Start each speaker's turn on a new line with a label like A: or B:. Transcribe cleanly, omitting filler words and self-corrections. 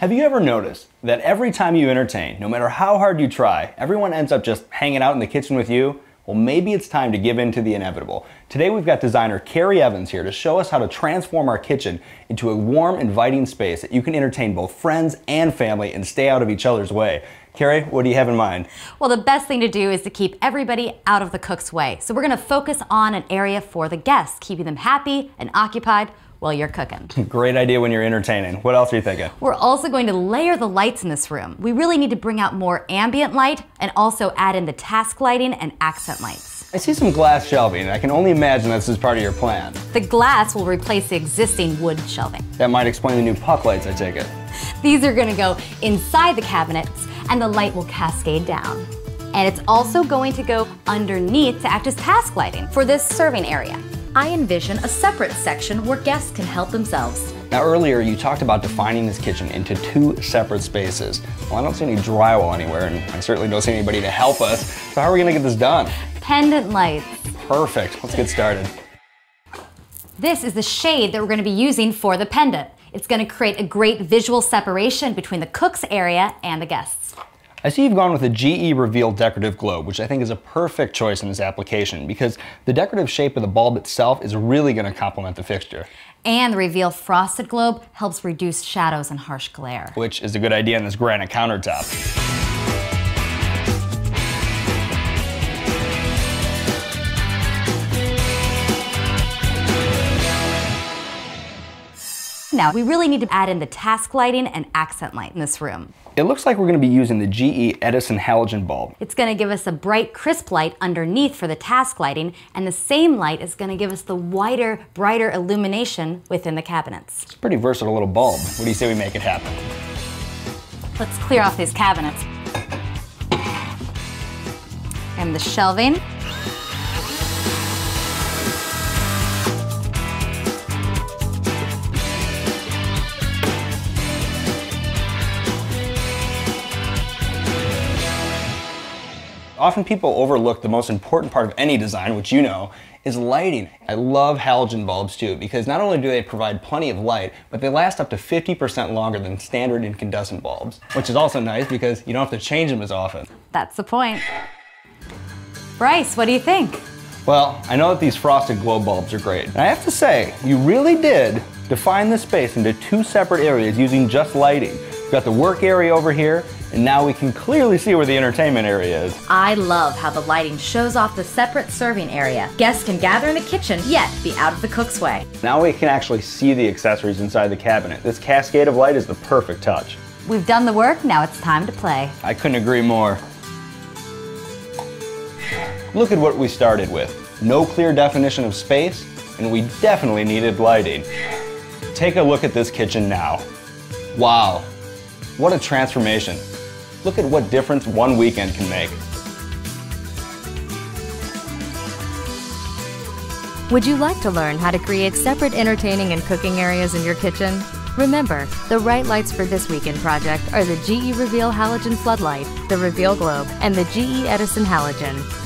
A: Have you ever noticed that every time you entertain, no matter how hard you try, everyone ends up just hanging out in the kitchen with you? Well, maybe it's time to give in to the inevitable. Today we've got designer Carey Evans here to show us how to transform our kitchen into a warm, inviting space that you can entertain both friends and family and stay out of each other's way. Carey, what do you have in mind?
B: Well, the best thing to do is to keep everybody out of the cook's way. So we're going to focus on an area for the guests, keeping them happy and occupied while you're cooking.
A: Great idea when you're entertaining. What else are you thinking?
B: We're also going to layer the lights in this room. We really need to bring out more ambient light and also add in the task lighting and accent lights.
A: I see some glass shelving, and I can only imagine this is part of your plan.
B: The glass will replace the existing wood shelving.
A: That might explain the new puck lights, I take it.
B: These are going to go inside the cabinets, and the light will cascade down. And it's also going to go underneath to act as task lighting for this serving area. I envision a separate section where guests can help themselves.
A: Now earlier you talked about defining this kitchen into two separate spaces. Well, I don't see any drywall anywhere, and I certainly don't see anybody to help us. So how are we gonna get this done?
B: Pendant lights.
A: Perfect, let's get started.
B: This is the shade that we're gonna be using for the pendant. It's gonna create a great visual separation between the cook's area and the guests.
A: I see you've gone with a GE Reveal decorative globe, which I think is a perfect choice in this application because the decorative shape of the bulb itself is really going to complement the fixture.
B: And the Reveal frosted globe helps reduce shadows and harsh glare.
A: Which is a good idea on this granite countertop.
B: Now, we really need to add in the task lighting and accent light in this room.
A: It looks like we're going to be using the GE Edison halogen bulb.
B: It's going to give us a bright, crisp light underneath for the task lighting, and the same light is going to give us the wider, brighter illumination within the cabinets.
A: It's a pretty versatile little bulb. What do you say we make it happen?
B: Let's clear off these cabinets. And the shelving.
A: Often people overlook the most important part of any design, which you know, is lighting. I love halogen bulbs too, because not only do they provide plenty of light, but they last up to 50% longer than standard incandescent bulbs, which is also nice because you don't have to change them as often.
B: That's the point. Bryce, what do you think?
A: Well, I know that these frosted globe bulbs are great. And I have to say, you really did define the space into two separate areas using just lighting. We've got the work area over here, and now we can clearly see where the entertainment area is.
B: I love how the lighting shows off the separate serving area. Guests can gather in the kitchen, yet be out of the cook's way.
A: Now we can actually see the accessories inside the cabinet. This cascade of light is the perfect touch.
B: We've done the work, now it's time to play.
A: I couldn't agree more. Look at what we started with. No clear definition of space, and we definitely needed lighting. Take a look at this kitchen now. Wow, what a transformation. Look at what difference one weekend can make.
C: Would you like to learn how to create separate entertaining and cooking areas in your kitchen? Remember, the right lights for this weekend project are the GE Reveal Halogen Floodlight, the Reveal Globe, and the GE Edison Halogen.